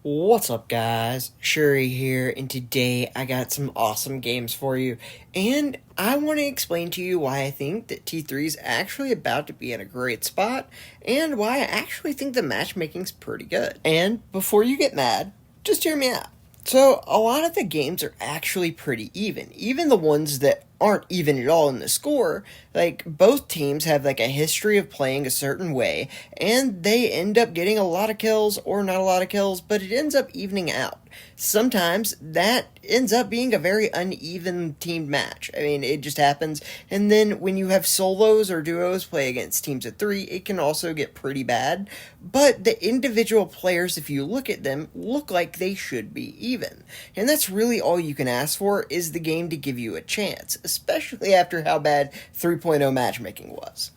What's up, guys? Shouri here, and today I got some awesome games for you. And I want to explain to you why I think that T3 is actually about to be in a great spot, and why I actually think the matchmaking's pretty good. And before you get mad, just hear me out. So, a lot of the games are actually pretty even the ones that aren't even at all in the score. Like, both teams have like a history of playing a certain way, and they end up getting a lot of kills or not a lot of kills, but it ends up evening out. Sometimes that ends up being a very uneven teamed match. I mean, it just happens. And then when you have solos or duos play against teams of three, it can also get pretty bad. But the individual players, if you look at them, look like they should be even. And that's really all you can ask for, is the game to give you a chance, especially after how bad 3.0 matchmaking was.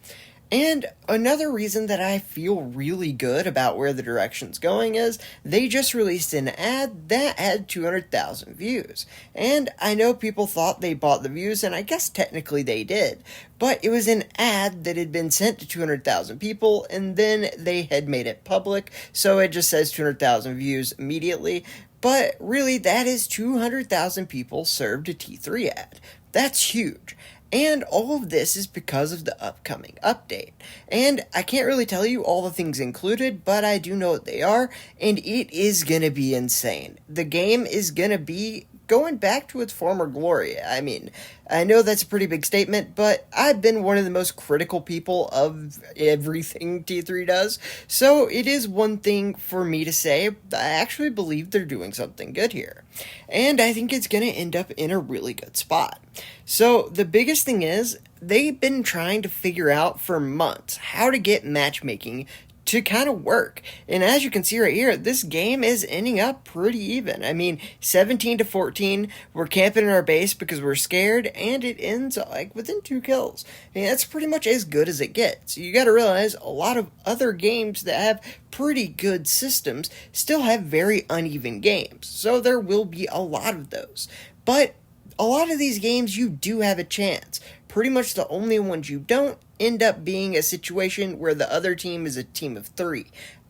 And another reason that I feel really good about where the direction's going is they just released an ad that had 200,000 views. And I know people thought they bought the views, and I guess technically they did. But it was an ad that had been sent to 200,000 people, and then they had made it public, so it just says 200,000 views immediately. But really, that is 200,000 people served a T3 ad. That's huge. And all of this is because of the upcoming update. And I can't really tell you all the things included, but I do know what they are, and it is gonna be insane. The game is gonna be going back to its former glory. I mean, I know that's a pretty big statement, but I've been one of the most critical people of everything T3 does, so it is one thing for me to say I actually believe they're doing something good here. And I think it's going to end up in a really good spot. So the biggest thing is, they've been trying to figure out for months how to get matchmaking to kind of work. And as you can see right here, this game is ending up pretty even. I mean, 17 to 14, we're camping in our base because we're scared, and it ends like within 2 kills. I mean, that's pretty much as good as it gets. You gotta realize a lot of other games that have pretty good systems still have very uneven games. So there will be a lot of those. But a lot of these games you do have a chance. Pretty much the only ones you don't end up being a situation where the other team is a team of 3.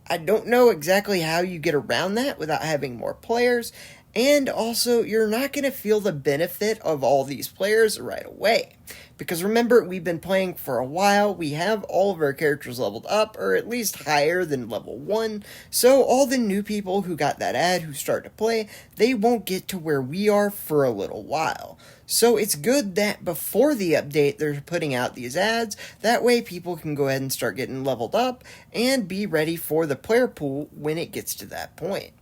I don't know exactly how you get around that without having more players, and also you're not going to feel the benefit of all these players right away. Because remember, we've been playing for a while, we have all of our characters leveled up, or at least higher than level 1, so all the new people who got that ad who start to play, they won't get to where we are for a little while. So it's good that before the update they're putting out these ads, that way people can go ahead and start getting leveled up and be ready for the player pool when it gets to that point.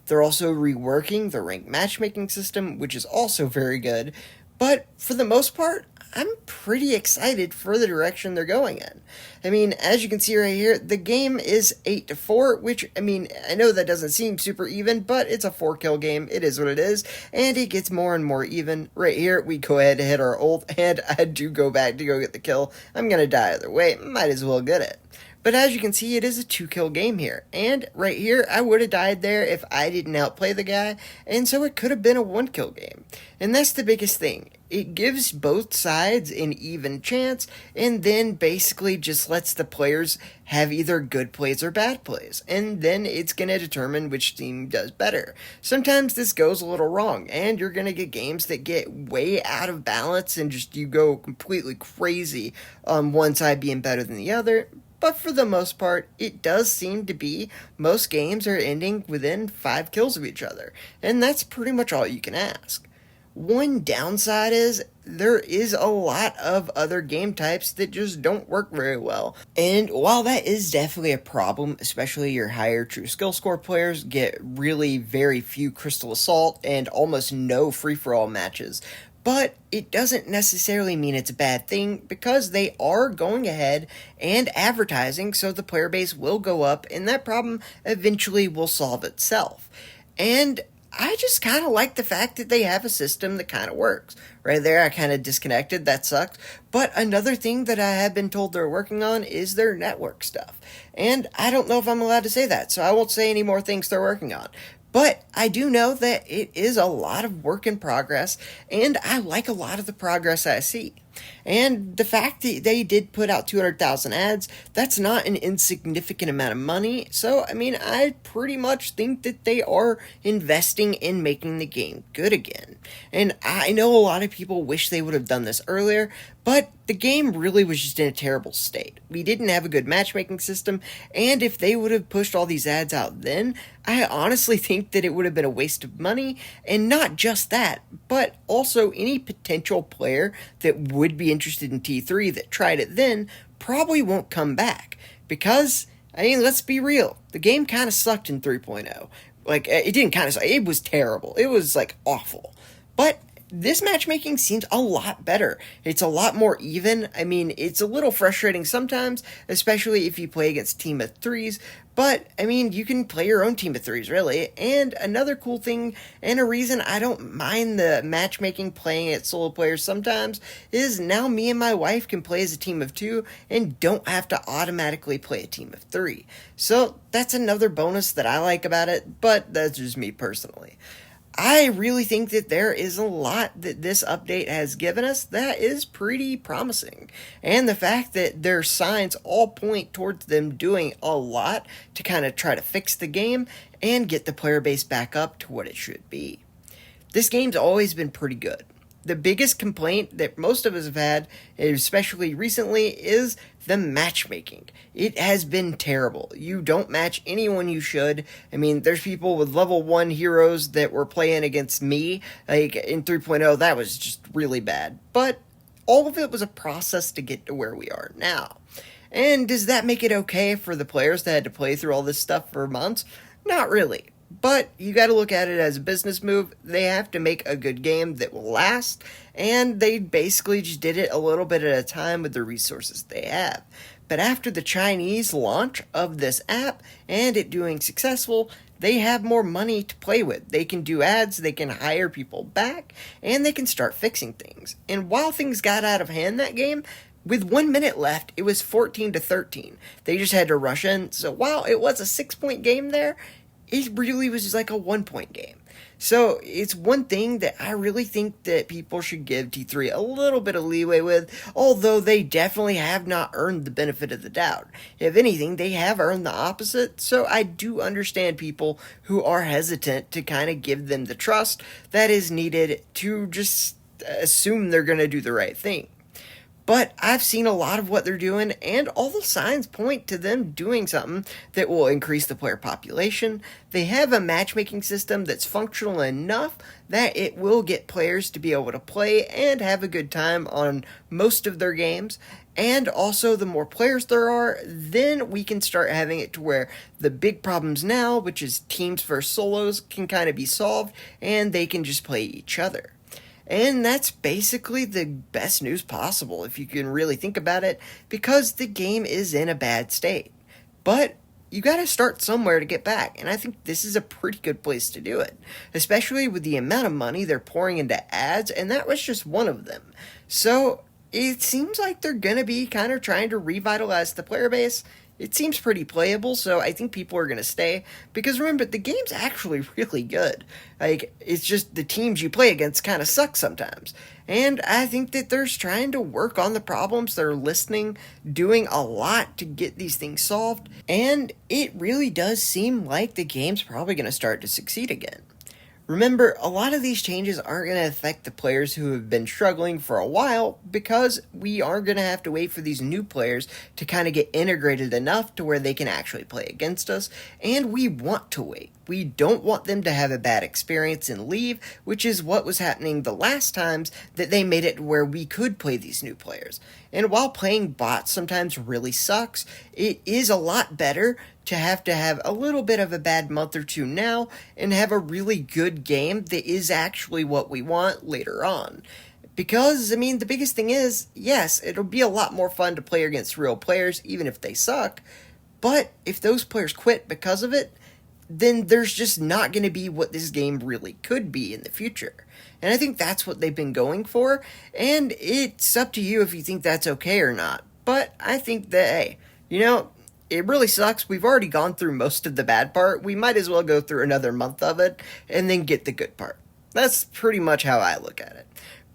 They're also reworking the ranked matchmaking system, which is also very good, but for the most part, I'm pretty excited for the direction they're going in. I mean, as you can see right here, the game is 8-4, which, I mean, I know that doesn't seem super even, but it's a 4-kill game. It is what it is, and it gets more and more even. Right here, we go ahead and hit our ult, and I do go back to go get the kill. I'm gonna die either way. Might as well get it. But as you can see, it is a 2-kill game here. And right here, I would have died there if I didn't outplay the guy, and so it could have been a 1-kill game. And that's the biggest thing. It gives both sides an even chance, and then basically just lets the players have either good plays or bad plays, and then it's going to determine which team does better. Sometimes this goes a little wrong, and you're going to get games that get way out of balance, and just you go completely crazy on one side being better than the other. But for the most part, it does seem to be most games are ending within 5 kills of each other, and that's pretty much all you can ask. One downside is there is a lot of other game types that just don't work very well. And while that is definitely a problem, especially your higher true skill score players get really very few Crystal Assault and almost no free-for-all matches, but it doesn't necessarily mean it's a bad thing, because they are going ahead and advertising, so the player base will go up, and that problem eventually will solve itself. And I just kind of like the fact that they have a system that kind of works. Right there, I kind of disconnected, that sucked. But another thing that I have been told they're working on is their network stuff. And I don't know if I'm allowed to say that, so I won't say any more things they're working on. But I do know that it is a lot of work in progress, and I like a lot of the progress I see. And the fact that they did put out 200,000 ads, that's not an insignificant amount of money. So, I mean, I pretty much think that they are investing in making the game good again. And I know a lot of people wish they would have done this earlier, but the game really was just in a terrible state. We didn't have a good matchmaking system, and if they would have pushed all these ads out then, I honestly think that it would have been a waste of money, and not just that, but also any potential player that would be interested in T3 that tried it then probably won't come back. Because, I mean, let's be real, the game kind of sucked in 3.0. Like, it didn't kind of suck, it was terrible. It was, like, awful. But this matchmaking seems a lot better. It's a lot more even. I mean, it's a little frustrating sometimes, especially if you play against a team of threes, but, I mean, you can play your own team of threes, really. And another cool thing, and a reason I don't mind the matchmaking playing at solo players sometimes, is now me and my wife can play as a team of two and don't have to automatically play a team of three. So, that's another bonus that I like about it, but that's just me personally. I really think that there is a lot that this update has given us that is pretty promising. And the fact that their signs all point towards them doing a lot to kind of try to fix the game and get the player base back up to what it should be. This game's always been pretty good. The biggest complaint that most of us have had, especially recently, is the matchmaking. It has been terrible. You don't match anyone you should. I mean, there's people with level 1 heroes that were playing against me. Like, in 3.0, that was just really bad. But all of it was a process to get to where we are now. And does that make it okay for the players that had to play through all this stuff for months? Not really. But you got to look at it as a business move. They have to make a good game that will last, and they basically just did it a little bit at a time with the resources they have. But after the Chinese launch of this app and it doing successful, they have more money to play with. They can do ads, they can hire people back, and they can start fixing things. And while things got out of hand that game, with 1 minute left, it was 14-13. They just had to rush in. So while it was a 6-point game there, it really was just like a 1-point game. So it's one thing that I really think that people should give T3 a little bit of leeway with, although they definitely have not earned the benefit of the doubt. If anything, they have earned the opposite, so I do understand people who are hesitant to kind of give them the trust that is needed to just assume they're going to do the right thing. But I've seen a lot of what they're doing, and all the signs point to them doing something that will increase the player population. They have a matchmaking system that's functional enough that it will get players to be able to play and have a good time on most of their games. And also, the more players there are, then we can start having it to where the big problems now, which is teams versus solos, can kind of be solved, and they can just play each other. And that's basically the best news possible, if you can really think about it, because the game is in a bad state. But you gotta start somewhere to get back, and I think this is a pretty good place to do it, especially with the amount of money they're pouring into ads, and that was just one of them. So it seems like they're gonna be kind of trying to revitalize the player base. It seems pretty playable, so I think people are going to stay. Because remember, the game's actually really good. Like, it's just the teams you play against kind of suck sometimes. And I think that they're trying to work on the problems. They're listening, doing a lot to get these things solved. And it really does seem like the game's probably going to start to succeed again. Remember, a lot of these changes aren't going to affect the players who have been struggling for a while, because we are going to have to wait for these new players to kind of get integrated enough to where they can actually play against us, and we want to wait. We don't want them to have a bad experience and leave, which is what was happening the last times that they made it where we could play these new players. And while playing bots sometimes really sucks, it is a lot better to have a little bit of a bad month or two now and have a really good game that is actually what we want later on. Because, I mean, the biggest thing is, yes, it'll be a lot more fun to play against real players, even if they suck, but if those players quit because of it, then there's just not going to be what this game really could be in the future. And I think that's what they've been going for, and it's up to you if you think that's okay or not. But I think that, hey, it really sucks. We've already gone through most of the bad part. We might as well go through another month of it and then get the good part. That's pretty much how I look at it.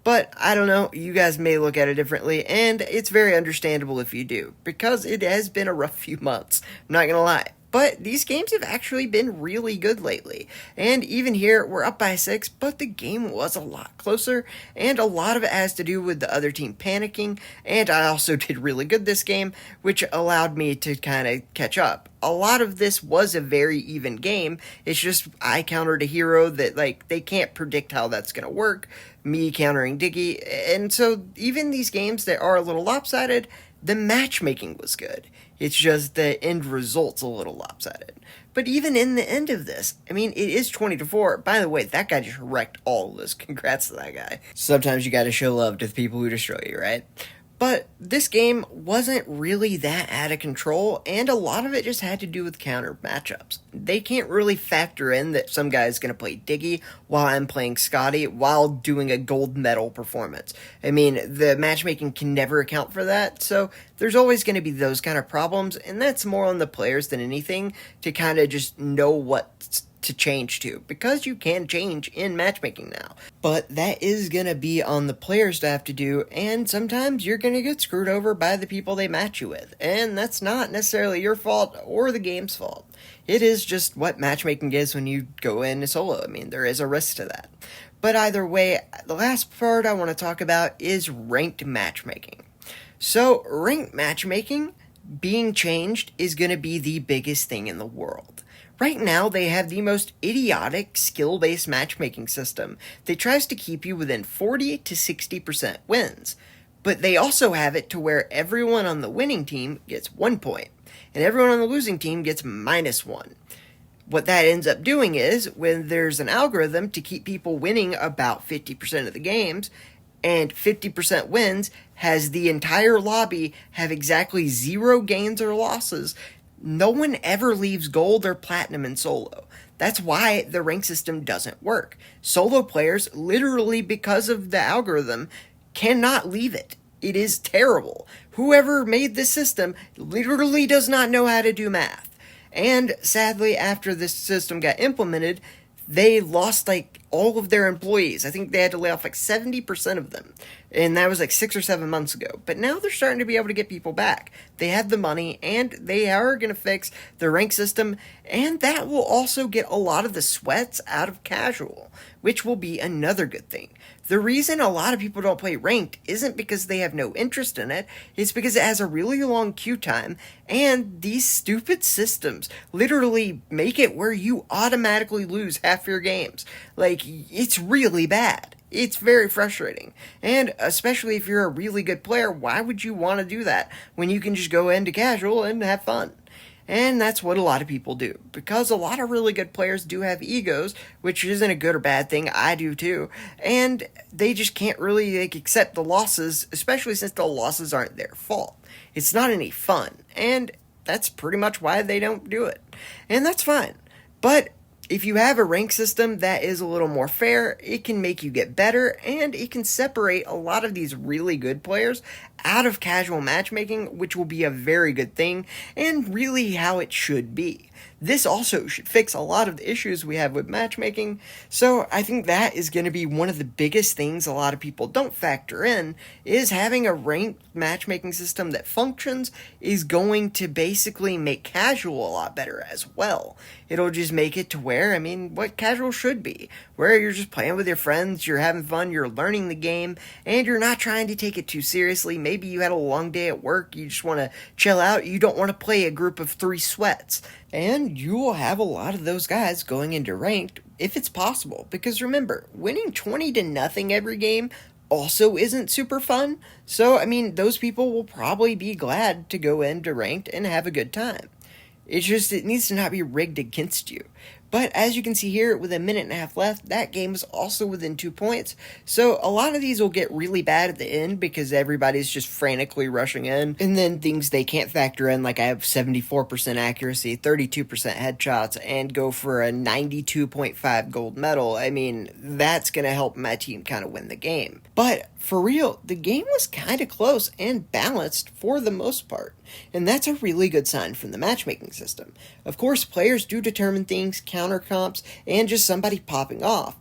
But I don't know, you guys may look at it differently, and it's very understandable if you do, because it has been a rough few months, I'm not gonna lie. But these games have actually been really good lately. And even here, we're up by 6, but the game was a lot closer, and a lot of it has to do with the other team panicking, and I also did really good this game, which allowed me to kind of catch up. A lot of this was a very even game. It's just I countered a hero that, like, they can't predict how that's going to work. Me countering Diggy. And so even these games that are a little lopsided, the matchmaking was good. It's just the end result's a little lopsided. But even in the end of this, I mean, it is 20-4. By the way, that guy just wrecked all of this. Congrats to that guy. Sometimes you gotta show love to the people who destroy you, right? But this game wasn't really that out of control, and a lot of it just had to do with counter matchups. They can't really factor in that some guy's going to play Diggy while I'm playing Scotty while doing a gold medal performance. I mean, the matchmaking can never account for that, so there's always going to be those kind of problems, and that's more on the players than anything to kind of just know what to change to, because you can change in matchmaking now. But that is going to be on the players to have to do, and sometimes you're going to get screwed over by the people they match you with, and that's not necessarily your fault or the game's fault. It is just what matchmaking is when you go in solo. I mean, there is a risk to that. But either way, the last part I want to talk about is ranked matchmaking. So, ranked matchmaking being changed is going to be the biggest thing in the world. Right now, they have the most idiotic skill-based matchmaking system that tries to keep you within 40 to 60% wins. But they also have it to where everyone on the winning team gets 1 point, and everyone on the losing team gets -1. What that ends up doing is, when there's an algorithm to keep people winning about 50% of the games, and 50% wins, has the entire lobby have exactly 0 gains or losses, no one ever leaves gold or platinum in solo. That's why the rank system doesn't work. Solo players, literally because of the algorithm, cannot leave it. It is terrible. Whoever made this system literally does not know how to do math. And sadly, after this system got implemented, they lost like all of their employees. I think they had to lay off like 70% of them. And that was like 6 or 7 months ago. But now they're starting to be able to get people back. They have the money, and they are going to fix the rank system. And that will also get a lot of the sweats out of casual, which will be another good thing. The reason a lot of people don't play ranked isn't because they have no interest in it. It's because it has a really long queue time, and these stupid systems literally make it where you automatically lose half your games. Like, it's really bad. It's very frustrating. And especially if you're a really good player, why would you want to do that when you can just go into casual and have fun? And that's what a lot of people do, because a lot of really good players do have egos, which isn't a good or bad thing. I do too. And they just can't really accept the losses, especially since the losses aren't their fault. It's not any fun. And that's pretty much why they don't do it. And that's fine. But if you have a rank system that is a little more fair, it can make you get better, and it can separate a lot of these really good players out of casual matchmaking, which will be a very good thing, and really how it should be. This also should fix a lot of the issues we have with matchmaking, so I think that is going to be one of the biggest things a lot of people don't factor in, is having a ranked matchmaking system that functions is going to basically make casual a lot better as well. It'll just make it to where, I mean, what casual should be, where you're just playing with your friends, you're having fun, you're learning the game, and you're not trying to take it too seriously. Maybe you had a long day at work, you just want to chill out, you don't want to play a group of 3 sweats. And you will have a lot of those guys going into ranked if it's possible. Because remember, winning 20-0 every game also isn't super fun. So, I mean, those people will probably be glad to go into ranked and have a good time. It's just, it needs to not be rigged against you. But as you can see here, with a minute and a half left, that game is also within 2 points. So a lot of these will get really bad at the end because everybody's just frantically rushing in. And then things they can't factor in, like I have 74% accuracy, 32% headshots, and go for a 92.5 gold medal. I mean, that's going to help my team kind of win the game. But for real, the game was kind of close and balanced for the most part. And that's a really good sign from the matchmaking system. Of course, players do determine things, counter comps, and just somebody popping off.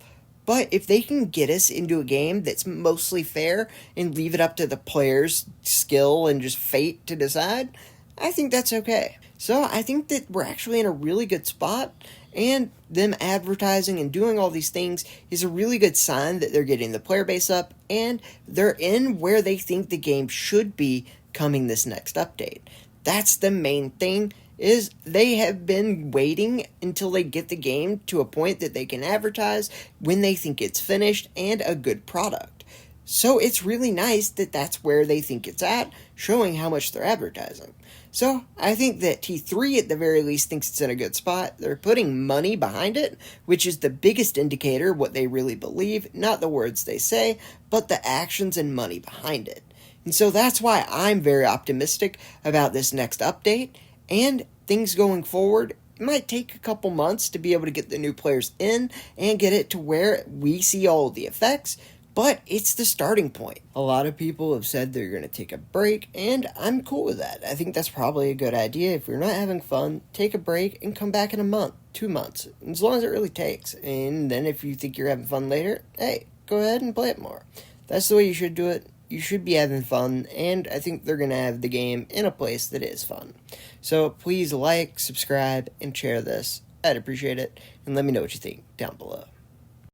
But if they can get us into a game that's mostly fair and leave it up to the players' skill and just fate to decide, I think that's okay. So I think that we're actually in a really good spot, and them advertising and doing all these things is a really good sign that they're getting the player base up and they're in where they think the game should be coming this next update. That's the main thing, is they have been waiting until they get the game to a point that they can advertise when they think it's finished and a good product. So it's really nice that that's where they think it's at, showing how much they're advertising. So I think that T3 at the very least thinks it's in a good spot. They're putting money behind it, which is the biggest indicator what they really believe, not the words they say, but the actions and money behind it. And so that's why I'm very optimistic about this next update, and things going forward. It might take a couple months to be able to get the new players in and get it to where we see all of the effects, but it's the starting point. A lot of people have said they're going to take a break, and I'm cool with that. I think that's probably a good idea. If you're not having fun, take a break and come back in a month, 2 months, as long as it really takes. And then if you think you're having fun later, hey, go ahead and play it more. That's the way you should do it. You should be having fun, and I think they're going to have the game in a place that is fun. So please like, subscribe, and share this. I'd appreciate it, and let me know what you think down below.